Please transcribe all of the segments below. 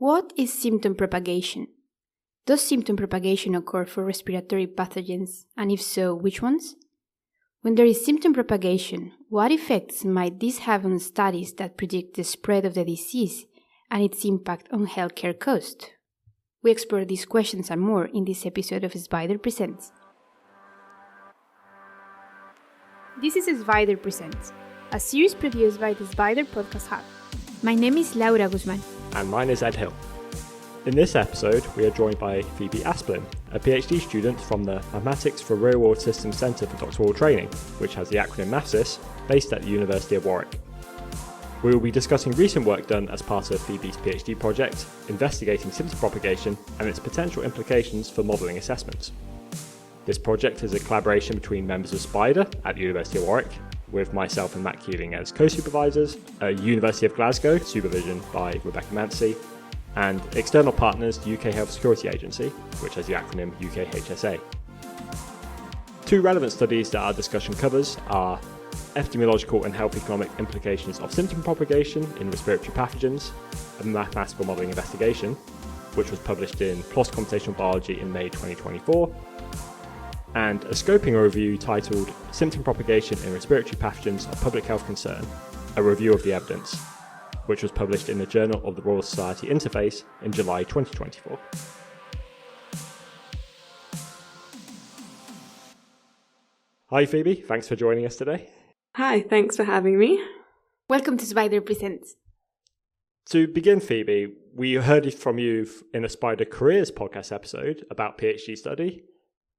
What is symptom propagation? Does symptom propagation occur for respiratory pathogens, and if so, which ones? When there is symptom propagation, what effects might this have on studies that predict the spread of the disease and its impact on healthcare costs? We explore these questions and more in this episode of SBIDER Presents. This is SBIDER Presents, a series produced by the SBIDER Podcast Hub. My name is Laura Guzman. And mine is Ed Hill. In this episode, we are joined by Phoebe Asplin, a PhD student from the Mathematics for Real-World Systems Centre for Doctoral Training, which has the acronym MathSys, based at the University of Warwick. We will be discussing recent work done as part of Phoebe's PhD project, investigating symptom propagation and its potential implications for modelling assessments. This project is a collaboration between members of SBIDER at the University of Warwick, with myself and Matt Keeling as co-supervisors, University of Glasgow, supervision by Rebecca Mancy, and external partners, the UK Health Security Agency, which has the acronym UKHSA. Two relevant studies that our discussion covers are epidemiological and health economic implications of symptom propagation in respiratory pathogens, a mathematical modelling investigation, which was published in PLOS Computational Biology in May 2024, and a scoping review titled Symptom Propagation in Respiratory Pathogens of Public Health Concern, a review of the evidence, which was published in the Journal of the Royal Society Interface in July 2024. Hi Phoebe, thanks for joining us today. Hi, thanks for having me. Welcome to SBIDER Presents. To begin, Phoebe, we heard from you in a SBIDER Careers podcast episode about PhD study,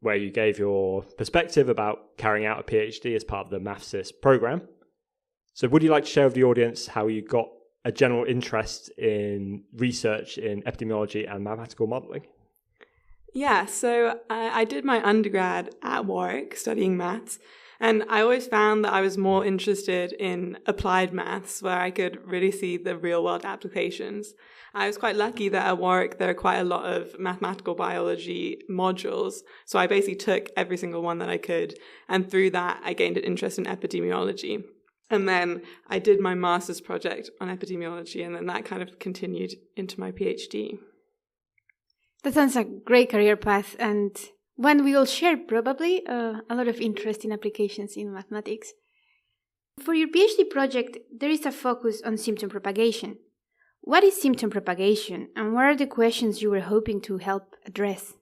where you gave your perspective about carrying out a PhD as part of the MathSys program. So would you like to share with the audience how you got a general interest in research in epidemiology and mathematical modelling? Yeah, so I did my undergrad at Warwick studying maths, and I always found that I was more interested in applied maths, where I could really see the real-world applications. I was quite lucky that at Warwick there are quite a lot of mathematical biology modules, so I basically took every single one that I could, and through that I gained an interest in epidemiology. And then I did my master's project on epidemiology, and then that kind of continued into my PhD. That sounds a great career path, and one we all share probably, a lot of interest in applications in mathematics. For your PhD project, there is a focus on symptom propagation. What is symptom propagation, and what are the questions you were hoping to help address?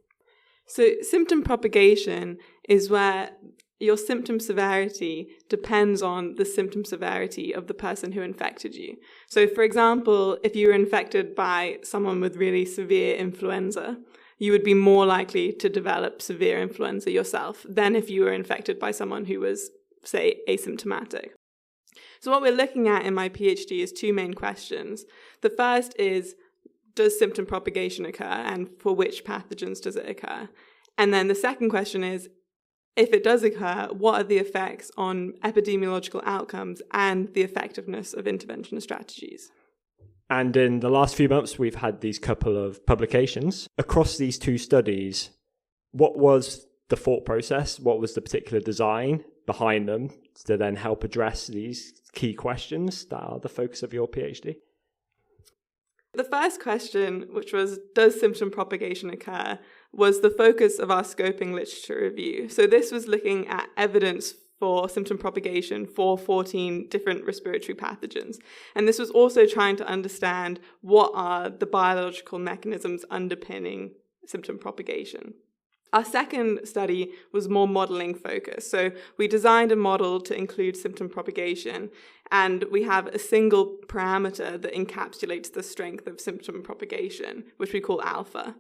So symptom propagation is where your symptom severity depends on the symptom severity of the person who infected you. So for example, if you were infected by someone with really severe influenza, you would be more likely to develop severe influenza yourself than if you were infected by someone who was, say, asymptomatic. So what we're looking at in my PhD is two main questions. The first is, does symptom propagation occur, and for which pathogens does it occur? And then the second question is, if it does occur, what are the effects on epidemiological outcomes and the effectiveness of intervention strategies? And in the last few months, we've had these couple of publications. Across these two studies, what was the thought process? What was the particular design behind them to then help address these key questions that are the focus of your PhD? The first question, which was, does symptom propagation occur, was the focus of our scoping literature review. So this was looking at evidence for symptom propagation for 14 different respiratory pathogens. And this was also trying to understand what are the biological mechanisms underpinning symptom propagation. Our second study was more modelling focused. So we designed a model to include symptom propagation, and we have a single parameter that encapsulates the strength of symptom propagation, which we call alpha.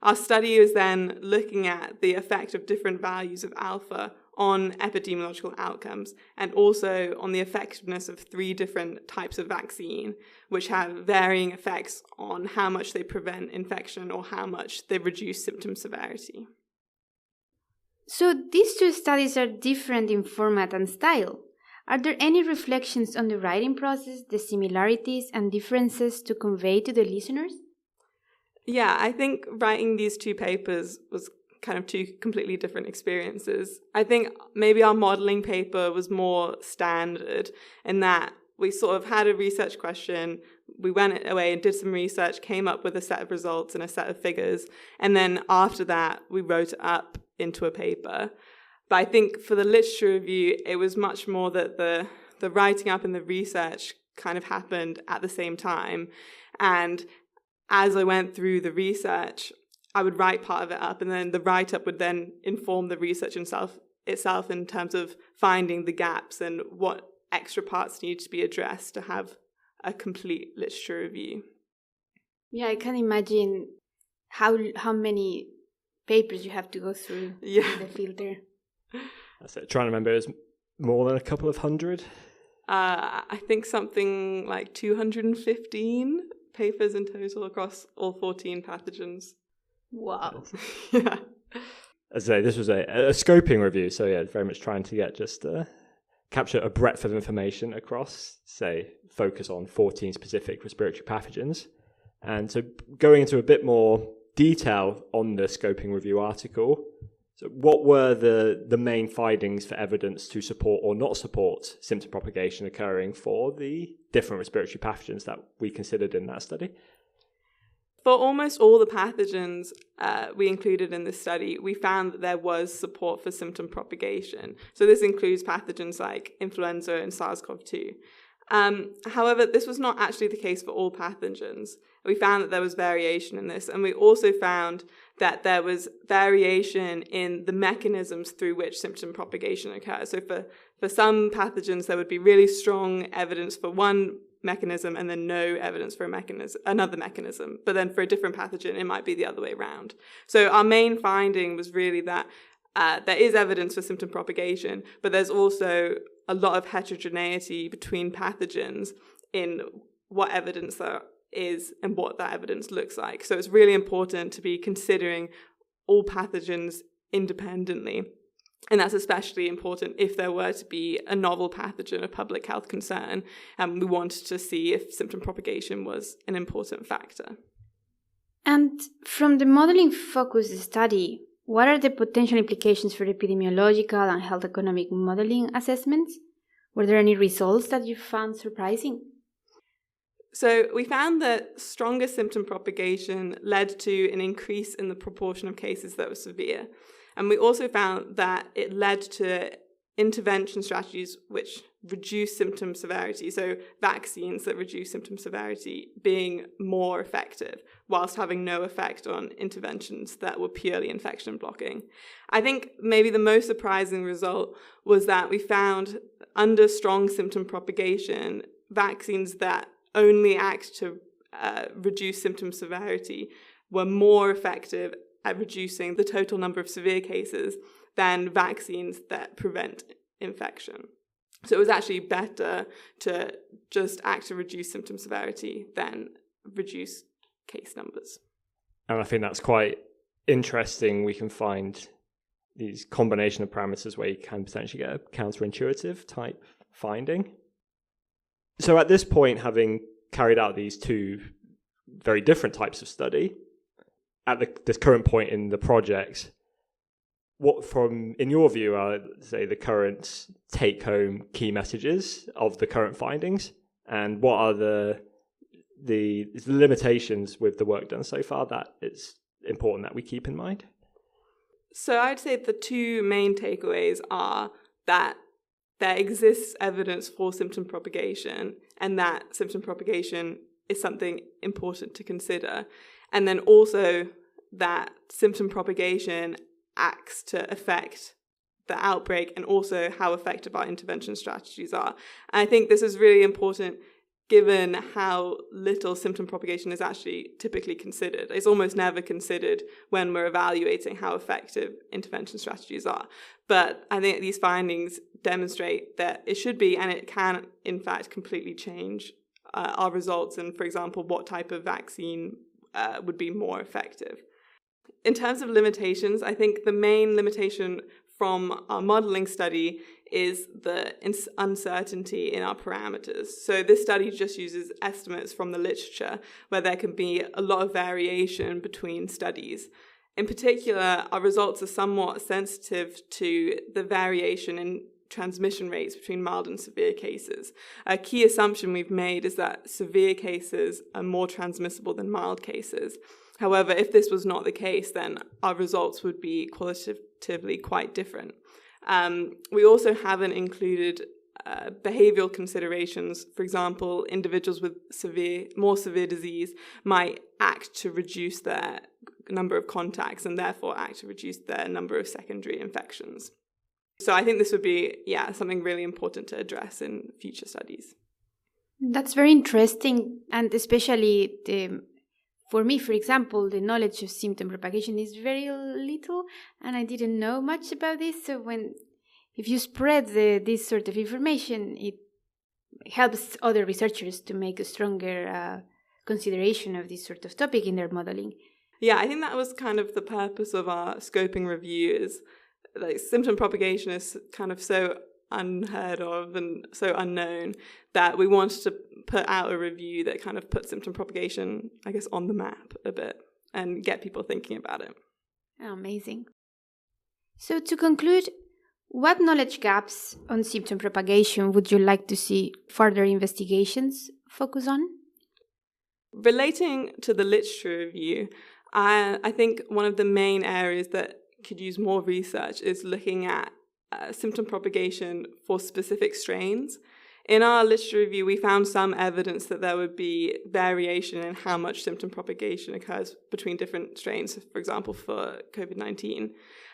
Our study is then looking at the effect of different values of alpha on epidemiological outcomes, and also on the effectiveness of 3 different types of vaccine, which have varying effects on how much they prevent infection or how much they reduce symptom severity. So these two studies are different in format and style. Are there any reflections on the writing process, the similarities and differences to convey to the listeners? Yeah, I think writing these two papers was kind of two completely different experiences. I think maybe our modelling paper was more standard in that we sort of had a research question, we went away and did some research, came up with a set of results and a set of figures, and then after that, we wrote it up into a paper. But I think for the literature review, it was much more that the writing up and the research kind of happened at the same time. And as I went through the research, I would write part of it up, and then the write-up would then inform the research itself in terms of finding the gaps and what extra parts need to be addressed to have a complete literature review. Yeah, I can imagine how many papers you have to go through in the filter. That's it. Trying to remember, it was more than a couple of hundred? I think something like 215 papers in total across all 14 pathogens. Wow. Yeah. As I say, this was a scoping review, so yeah, very much trying to get capture a breadth of information across, say, focus on 14 specific respiratory pathogens. And so going into a bit more detail on the scoping review article, so what were the main findings for evidence to support or not support symptom propagation occurring for the different respiratory pathogens that we considered in that study? For almost all the pathogens we included in this study, we found that there was support for symptom propagation. So this includes pathogens like influenza and SARS-CoV-2. However, this was not actually the case for all pathogens. We found that there was variation in this, and we also found that there was variation in the mechanisms through which symptom propagation occurs. So for some pathogens, there would be really strong evidence for one mechanism and then no evidence for another mechanism. But then for a different pathogen, it might be the other way around. So our main finding was really that there is evidence for symptom propagation, but there's also a lot of heterogeneity between pathogens in what evidence there is and what that evidence looks like. So it's really important to be considering all pathogens independently. And that's especially important if there were to be a novel pathogen of public health concern, and we wanted to see if symptom propagation was an important factor. And from the modeling focused study, what are the potential implications for epidemiological and health economic modeling assessments? Were there any results that you found surprising? So we found that stronger symptom propagation led to an increase in the proportion of cases that were severe. And we also found that it led to intervention strategies which reduce symptom severity, so vaccines that reduce symptom severity being more effective, whilst having no effect on interventions that were purely infection blocking. I think maybe the most surprising result was that we found under strong symptom propagation, vaccines that only act to reduce symptom severity were more effective at reducing the total number of severe cases than vaccines that prevent infection. So it was actually better to just act to reduce symptom severity than reduce case numbers. And I think that's quite interesting. We can find these combination of parameters where you can potentially get a counterintuitive type finding. So at this point, having carried out these two very different types of study, at this current point in the project, what, in your view, are, say, the current take-home key messages of the current findings, and what are the limitations with the work done so far that it's important that we keep in mind? So I'd say the two main takeaways are that there exists evidence for symptom propagation, and that symptom propagation is something important to consider. And then also that symptom propagation acts to affect the outbreak and also how effective our intervention strategies are. And I think this is really important given how little symptom propagation is actually typically considered. It's almost never considered when we're evaluating how effective intervention strategies are. But I think these findings demonstrate that it should be, and it can, in fact, completely change our results and, for example, what type of vaccine would be more effective. In terms of limitations, I think the main limitation from our modeling study is the uncertainty in our parameters. So this study just uses estimates from the literature where there can be a lot of variation between studies. In particular, our results are somewhat sensitive to the variation in transmission rates between mild and severe cases. A key assumption we've made is that severe cases are more transmissible than mild cases. However, if this was not the case, then our results would be qualitatively quite different. We also haven't included behavioral considerations. For example, individuals with more severe disease might act to reduce their number of contacts and therefore act to reduce their number of secondary infections. So I think this would be, something really important to address in future studies. That's very interesting, and especially for me, for example, the knowledge of symptom propagation is very little, and I didn't know much about this. So if you spread this sort of information, it helps other researchers to make a stronger consideration of this sort of topic in their modeling. Yeah, I think that was kind of the purpose of our scoping review. Is like symptom propagation is kind of so unheard of and so unknown that we wanted to put out a review that kind of put symptom propagation, I guess, on the map a bit and get people thinking about it. Oh, amazing. So to conclude, what knowledge gaps on symptom propagation would you like to see further investigations focus on? Relating to the literature review, I think one of the main areas that could use more research is looking at symptom propagation for specific strains. In our literature review, we found some evidence that there would be variation in how much symptom propagation occurs between different strains, for example, for COVID-19.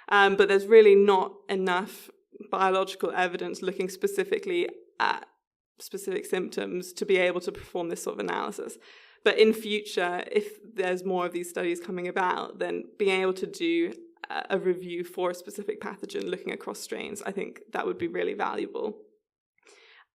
But there's really not enough biological evidence looking specifically at specific symptoms to be able to perform this sort of analysis. But in future, if there's more of these studies coming about, then being able to do a review for a specific pathogen looking across strains, I think that would be really valuable.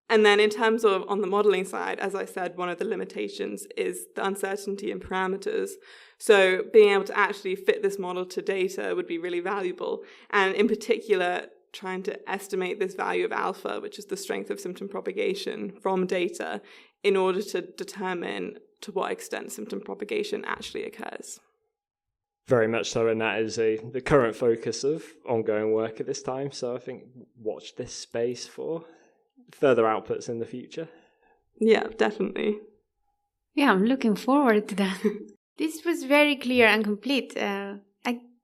And then in terms of on the modeling side, as I said, one of the limitations is the uncertainty in parameters. So being able to actually fit this model to data would be really valuable. And in particular, trying to estimate this value of alpha, which is the strength of symptom propagation from data, in order to determine to what extent symptom propagation actually occurs. Very much so, and that is the current focus of ongoing work at this time. So I think watch this space for further outputs in the future. Yeah, definitely. Yeah, I'm looking forward to that. This was very clear and complete. I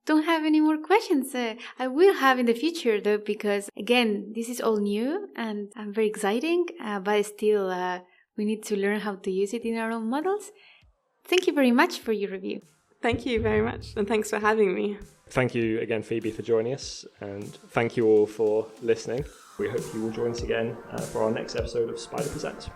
don't have any more questions. I will have in the future, though, because, again, this is all new and very exciting, but still we need to learn how to use it in our own models. Thank you very much for your review. Thank you very much, and thanks for having me. Thank you again, Phoebe, for joining us, and thank you all for listening. We hope you will join us again for our next episode of SBIDER Presents.